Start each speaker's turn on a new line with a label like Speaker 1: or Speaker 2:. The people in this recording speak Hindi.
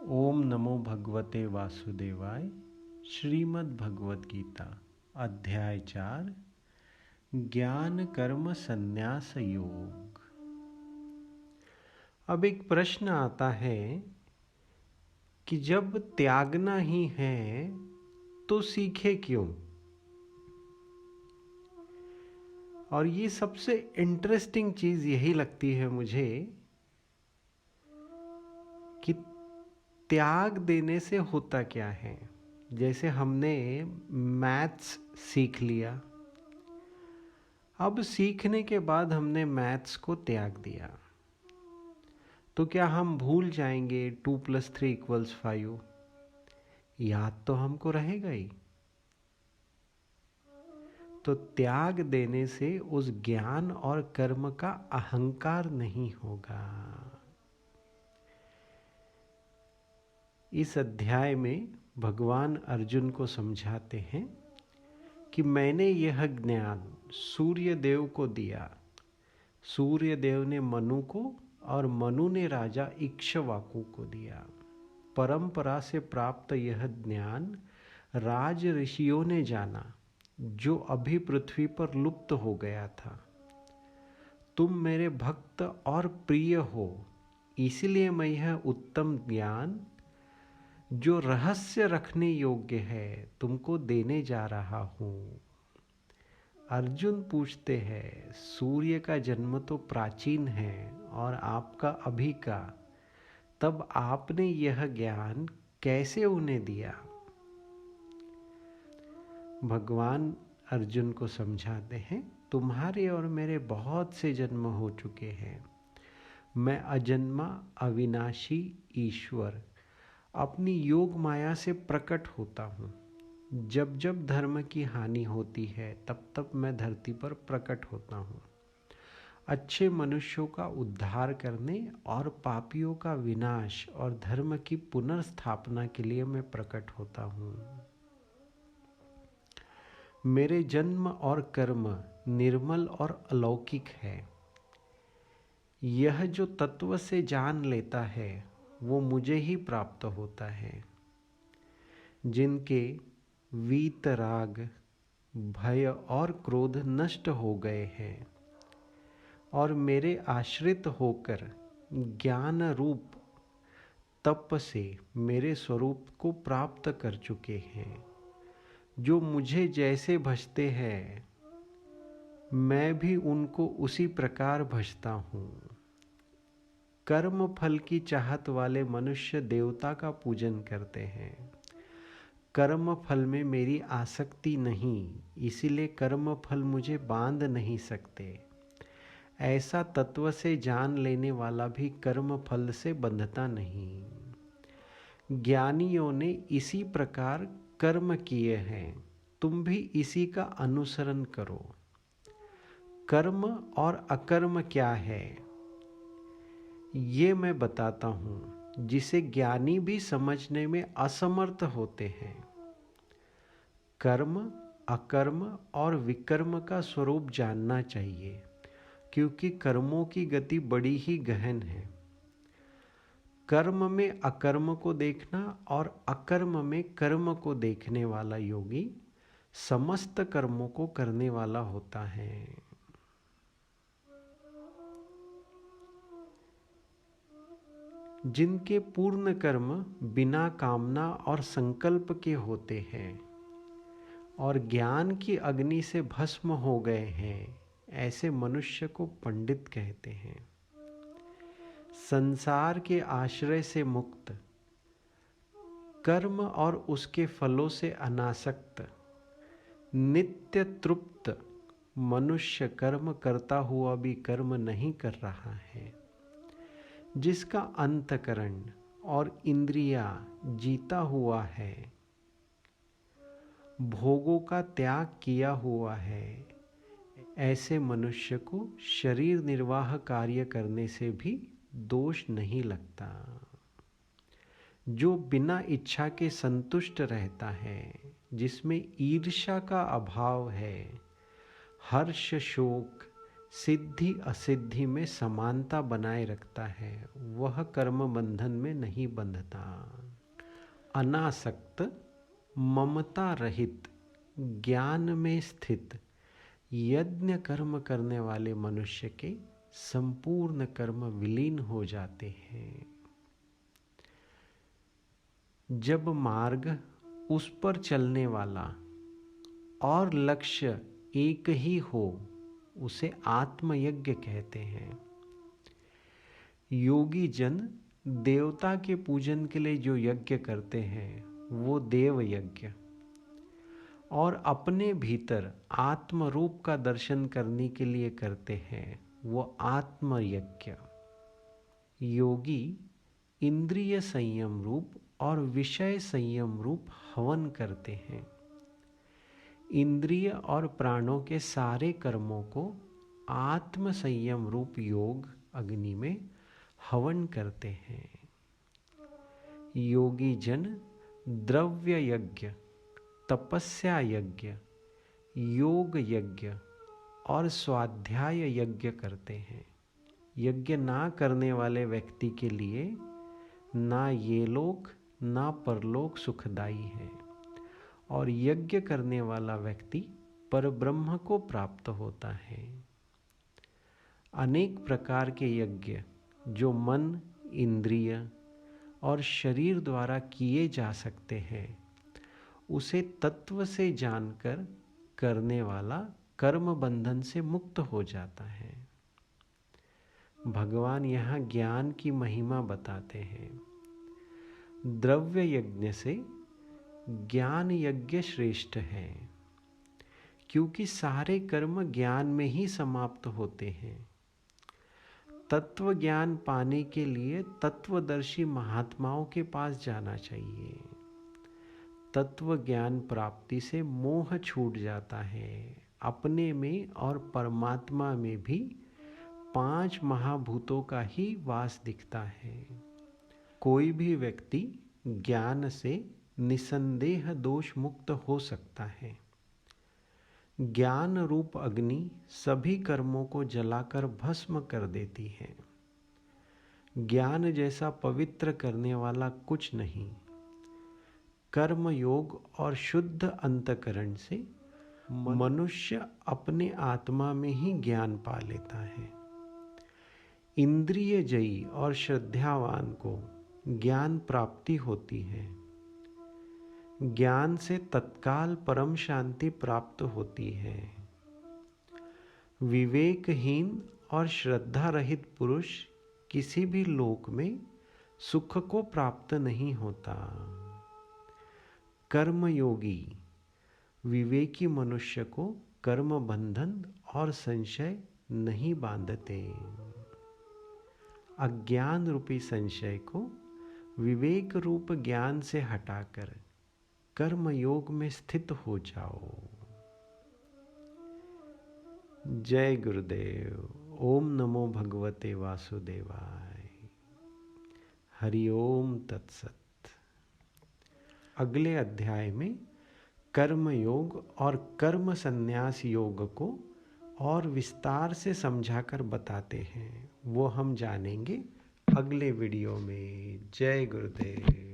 Speaker 1: ओम नमो भगवते वासुदेवाय। श्रीमद् भगवत गीता अध्याय 4 ज्ञान कर्म संन्यास योग। अब एक प्रश्न आता है कि जब त्यागना ही है तो सीखे क्यों। और ये सबसे इंटरेस्टिंग चीज यही लगती है मुझे कि त्याग देने से होता क्या है। जैसे हमने मैथ्स सीख लिया, अब सीखने के बाद हमने मैथ्स को त्याग दिया तो क्या हम भूल जाएंगे 2+3=5? याद तो हमको रहेगा ही। तो त्याग देने से उस ज्ञान और कर्म का अहंकार नहीं होगा। इस अध्याय में भगवान अर्जुन को समझाते हैं कि मैंने यह ज्ञान सूर्य देव को दिया। सूर्य देव ने मनु को और मनु ने राजा इक्ष्वाकु को दिया। परंपरा से प्राप्त यह ज्ञान राज ऋषियों ने जाना, जो अभी पृथ्वी पर लुप्त हो गया था। तुम मेरे भक्त और प्रिय हो, इसलिए मैं यह उत्तम ज्ञान जो रहस्य रखने योग्य है तुमको देने जा रहा हूँ। अर्जुन पूछते हैं, सूर्य का जन्म तो प्राचीन है और आपका अभी का, तब आपने यह ज्ञान कैसे उन्हें दिया? भगवान अर्जुन को समझाते हैं, तुम्हारे और मेरे बहुत से जन्म हो चुके हैं। मैं अजन्मा अविनाशी ईश्वर अपनी योग माया से प्रकट होता हूँ। जब जब धर्म की हानि होती है तब तब मैं धरती पर प्रकट होता हूँ। अच्छे मनुष्यों का उद्धार करने और पापियों का विनाश और धर्म की पुनर्स्थापना के लिए मैं प्रकट होता हूँ। मेरे जन्म और कर्म निर्मल और अलौकिक है। यह जो तत्व से जान लेता है वो मुझे ही प्राप्त होता है। जिनके वीतराग, भय और क्रोध नष्ट हो गए हैं और मेरे आश्रित होकर ज्ञान रूप तप से मेरे स्वरूप को प्राप्त कर चुके हैं। जो मुझे जैसे भजते हैं मैं भी उनको उसी प्रकार भजता हूँ। कर्म फल की चाहत वाले मनुष्य देवता का पूजन करते हैं। कर्म फल में मेरी आसक्ति नहीं, इसीलिए कर्म फल मुझे बांध नहीं सकते। ऐसा तत्व से जान लेने वाला भी कर्म फल से बंधता नहीं। ज्ञानियों ने इसी प्रकार कर्म किए हैं, तुम भी इसी का अनुसरण करो। कर्म और अकर्म क्या है ये मैं बताता हूँ, जिसे ज्ञानी भी समझने में असमर्थ होते हैं। कर्म, अकर्म और विकर्म का स्वरूप जानना चाहिए, क्योंकि कर्मों की गति बड़ी ही गहन है। कर्म में अकर्म को देखना और अकर्म में कर्म को देखने वाला योगी समस्त कर्मों को करने वाला होता है। जिनके पूर्ण कर्म बिना कामना और संकल्प के होते हैं और ज्ञान की अग्नि से भस्म हो गए हैं, ऐसे मनुष्य को पंडित कहते हैं। संसार के आश्रय से मुक्त, कर्म और उसके फलों से अनासक्त, नित्य तृप्त मनुष्य कर्म करता हुआ भी कर्म नहीं कर रहा है। जिसका अंतकरण और इंद्रियां जीता हुआ है, भोगों का त्याग किया हुआ है, ऐसे मनुष्य को शरीर निर्वाह कार्य करने से भी दोष नहीं लगता। जो बिना इच्छा के संतुष्ट रहता है, जिसमें ईर्ष्या का अभाव है, हर्ष शोक सिद्धि असिद्धि में समानता बनाए रखता है, वह कर्म बंधन में नहीं बंधता। अनासक्त, ममता रहित, ज्ञान में स्थित यज्ञ कर्म करने वाले मनुष्य के संपूर्ण कर्म विलीन हो जाते हैं। जब मार्ग, उस पर चलने वाला और लक्ष्य एक ही हो, उसे आत्मयज्ञ कहते हैं। योगी जन देवता के पूजन के लिए जो यज्ञ करते हैं वो देव यज्ञ, और अपने भीतर आत्म रूप का दर्शन करने के लिए करते हैं वो आत्म यज्ञ। योगी इंद्रिय संयम रूप और विषय संयम रूप हवन करते हैं। इंद्रिय और प्राणों के सारे कर्मों को आत्म संयम रूप योग अग्नि में हवन करते हैं। योगी जन द्रव्य यज्ञ, तपस्या यज्ञ, योग यज्ञ और स्वाध्याय यज्ञ करते हैं। यज्ञ ना करने वाले व्यक्ति के लिए ना ये लोक ना परलोक सुखदायी है, और यज्ञ करने वाला व्यक्ति परब्रह्म को प्राप्त होता है। अनेक प्रकार के यज्ञ जो मन, इंद्रिय और शरीर द्वारा किए जा सकते हैं, उसे तत्व से जानकर करने वाला कर्म बंधन से मुक्त हो जाता है। भगवान यहाँ ज्ञान की महिमा बताते हैं। द्रव्य यज्ञ से ज्ञान यज्ञ श्रेष्ठ है, क्योंकि सारे कर्म ज्ञान में ही समाप्त होते हैं। तत्व ज्ञान पाने के लिए तत्वदर्शी महात्माओं के पास जाना चाहिए। तत्व ज्ञान प्राप्ति से मोह छूट जाता है। अपने में और परमात्मा में भी 5 महाभूतों का ही वास दिखता है। कोई भी व्यक्ति ज्ञान से निसंदेह दोष मुक्त हो सकता है। ज्ञान रूप अग्नि सभी कर्मों को जलाकर भस्म कर देती है। ज्ञान जैसा पवित्र करने वाला कुछ नहीं। कर्म योग और शुद्ध अंतकरण से मनुष्य अपने आत्मा में ही ज्ञान पा लेता है। इंद्रिय जयी और श्रद्धावान को ज्ञान प्राप्ति होती है। ज्ञान से तत्काल परम शांति प्राप्त होती है। विवेकहीन और श्रद्धा रहित पुरुष किसी भी लोक में सुख को प्राप्त नहीं होता। कर्मयोगी विवेकी मनुष्य को कर्म बंधन और संशय नहीं बांधते। अज्ञान रूपी संशय को विवेक रूप ज्ञान से हटाकर कर्म योग में स्थित हो जाओ। जय गुरुदेव। ओम नमो भगवते वासुदेवाय। हरि ओम तत्सत। अगले अध्याय में कर्म योग और कर्म संन्यास योग को और विस्तार से समझाकर बताते हैं। वो हम जानेंगे अगले वीडियो में। जय गुरुदेव।